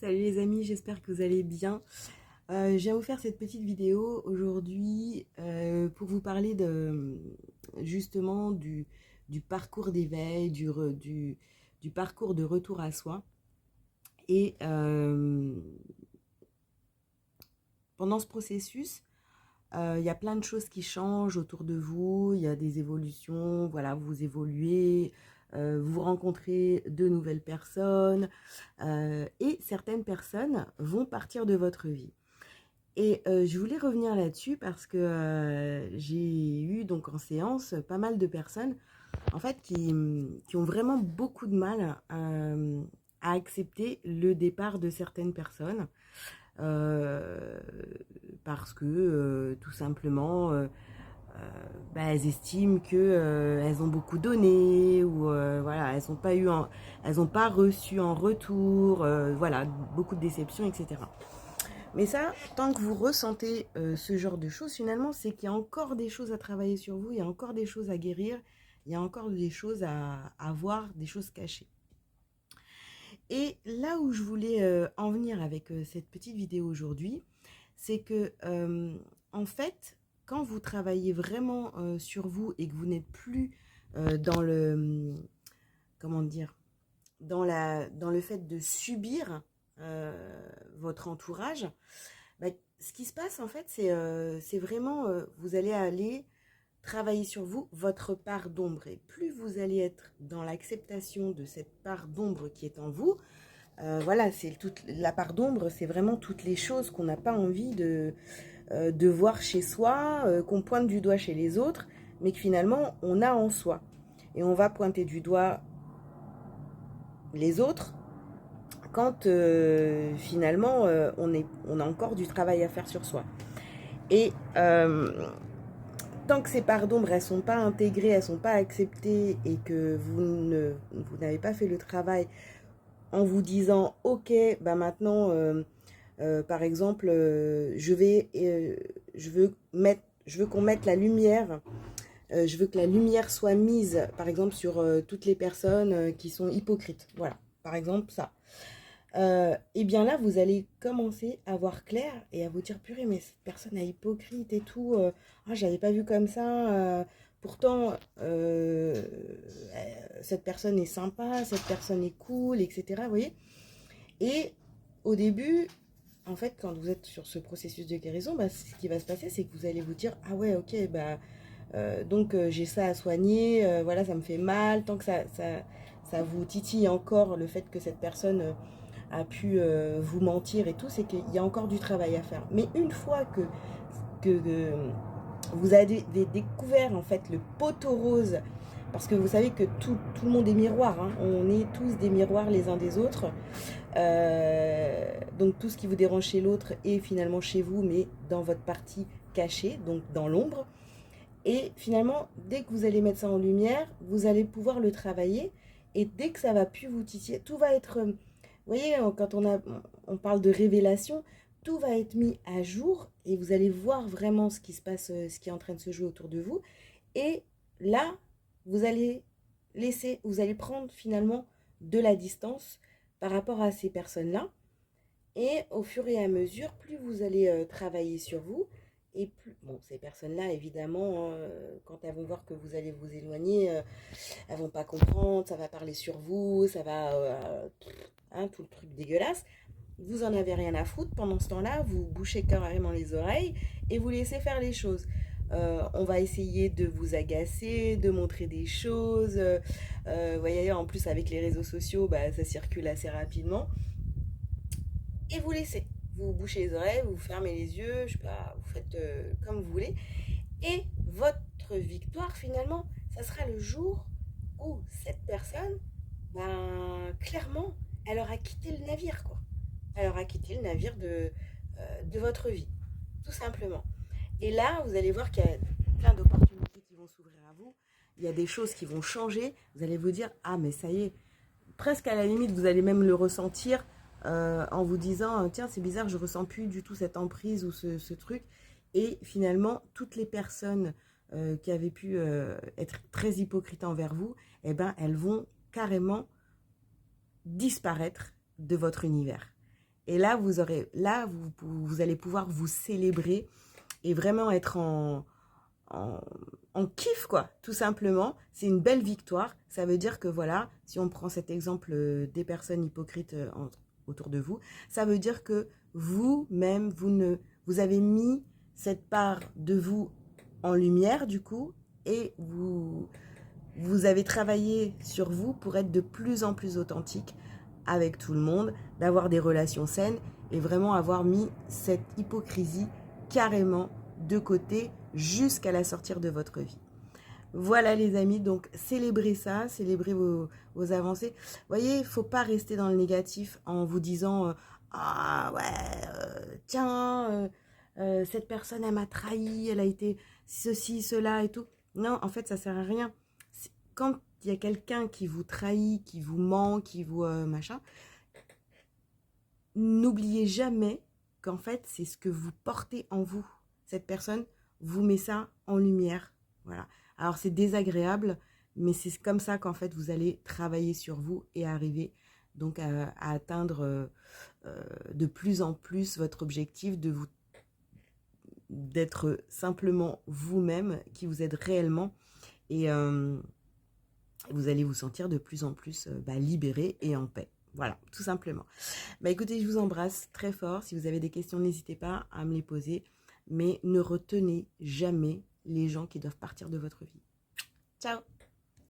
Salut les amis, j'espère que vous allez bien. Je viens vous faire cette petite vidéo aujourd'hui pour vous parler justement du parcours d'éveil, du parcours de retour à soi. Et pendant ce processus, il y a plein de choses qui changent autour de vous, il y a des évolutions, voilà, vous évoluez, vous rencontrez de nouvelles personnes et certaines personnes vont partir de votre vie. Et je voulais revenir là-dessus parce que j'ai eu donc en séance pas mal de personnes en fait qui ont vraiment beaucoup de mal à accepter le départ de certaines personnes euh, parce que tout simplement elles estiment que elles ont beaucoup donné ou voilà elles n'ont pas reçu en retour voilà beaucoup de déceptions, etc. Mais ça, tant que vous ressentez ce genre de choses, finalement, c'est qu'il y a encore des choses à travailler sur vous, il y a encore des choses à guérir, il y a encore des choses à voir, des choses cachées. Et là où je voulais en venir avec cette petite vidéo aujourd'hui, c'est que, en fait, quand vous travaillez vraiment sur vous et que vous n'êtes plus dans le, comment dire, dans le fait de subir votre entourage, bah, ce qui se passe en fait, c'est vraiment, vous allez aller travailler sur vous, votre part d'ombre. Et plus vous allez être dans l'acceptation de cette part d'ombre qui est en vous, voilà, c'est toute la part d'ombre, c'est vraiment toutes les choses qu'on n'a pas envie de voir chez soi, qu'on pointe du doigt chez les autres, mais que finalement on a en soi. Et on va pointer du doigt les autres quand finalement on a encore du travail à faire sur soi. Et tant que ces parts d'ombre, elles ne sont pas intégrées, elles ne sont pas acceptées et que vous n'avez pas fait le travail en vous disant ok, bah maintenant, par exemple, je veux qu'on mette la lumière, je veux que la lumière soit mise, par exemple, sur toutes les personnes qui sont hypocrites. Voilà, par exemple, ça. Et bien là, vous allez commencer à voir clair et à vous dire, purée, mais cette personne est hypocrite et tout. Ah, j'avais pas vu comme ça. Pourtant, cette personne est sympa, cette personne est cool, etc. Vous voyez? Et au début, en fait, quand vous êtes sur ce processus de guérison, bah, ce qui va se passer, c'est que vous allez vous dire, ah ouais, ok, bah, donc j'ai ça à soigner, voilà, ça me fait mal. Tant que ça vous titille encore le fait que cette personne a pu vous mentir et tout, c'est qu'il y a encore du travail à faire. Mais une fois que vous avez découvert en fait le poteau rose, parce que vous savez que tout le monde est miroir, hein, on est tous des miroirs les uns des autres, donc tout ce qui vous dérange chez l'autre est finalement chez vous, mais dans votre partie cachée, donc dans l'ombre. Et finalement, dès que vous allez mettre ça en lumière, vous allez pouvoir le travailler. Et dès que ça va plus vous titiller, tout va être... Vous voyez, quand on parle de révélation, tout va être mis à jour et vous allez voir vraiment ce qui se passe, ce qui est en train de se jouer autour de vous. Et là, vous allez vous allez prendre finalement de la distance par rapport à ces personnes-là. Et au fur et à mesure, plus vous allez travailler sur vous, et plus, bon, ces personnes-là, évidemment, quand elles vont voir que vous allez vous éloigner, elles vont pas comprendre, ça va parler sur vous, ça va, hein, tout le truc dégueulasse. Vous en avez rien à foutre. Pendant ce temps-là, vous bouchez carrément les oreilles et vous laissez faire les choses. On va essayer de vous agacer, de montrer des choses. Vous voyez, en plus avec les réseaux sociaux, bah, ça circule assez rapidement et vous laissez. Vous bouchez les oreilles, vous fermez les yeux, je sais pas, vous faites comme vous voulez. Et votre victoire, finalement, ça sera le jour où cette personne, ben, clairement, elle aura quitté le navire, quoi. Elle aura quitté le navire de votre vie, tout simplement. Et là, vous allez voir qu'il y a plein d'opportunités qui vont s'ouvrir à vous. Il y a des choses qui vont changer. Vous allez vous dire, ah, mais ça y est, presque à la limite, vous allez même le ressentir en vous disant, tiens, c'est bizarre, je ressens plus du tout cette emprise ou ce truc. Et finalement, toutes les personnes qui avaient pu être très hypocrites envers vous, eh ben, elles vont carrément disparaître de votre univers. Et là, vous allez pouvoir vous célébrer et vraiment être en kiff, quoi, tout simplement. C'est une belle victoire. Ça veut dire que voilà, si on prend cet exemple des personnes hypocrites autour de vous, ça veut dire que vous-même, vous avez mis cette part de vous en lumière, du coup, et vous avez travaillé sur vous pour être de plus en plus authentique avec tout le monde, d'avoir des relations saines et vraiment avoir mis cette hypocrisie carrément de côté jusqu'à la sortir de votre vie. Voilà les amis, donc célébrez ça, célébrez vos avancées. Vous voyez, il ne faut pas rester dans le négatif en vous disant ah ouais, tiens, cette personne elle m'a trahi, elle a été ceci, cela et tout. Non, en fait, ça sert à rien. Quand il y a quelqu'un qui vous trahit, qui vous ment, qui vous machin, n'oubliez jamais qu'en fait, c'est ce que vous portez en vous. Cette personne vous met ça en lumière. Voilà. Alors, c'est désagréable, mais c'est comme ça qu'en fait, vous allez travailler sur vous et arriver donc à atteindre de plus en plus votre objectif d'être simplement vous-même, qui vous aide réellement. Et vous allez vous sentir de plus en plus libéré et en paix. Voilà, tout simplement. Bah écoutez, je vous embrasse très fort. Si vous avez des questions, n'hésitez pas à me les poser. Mais ne retenez jamais les gens qui doivent partir de votre vie. Ciao!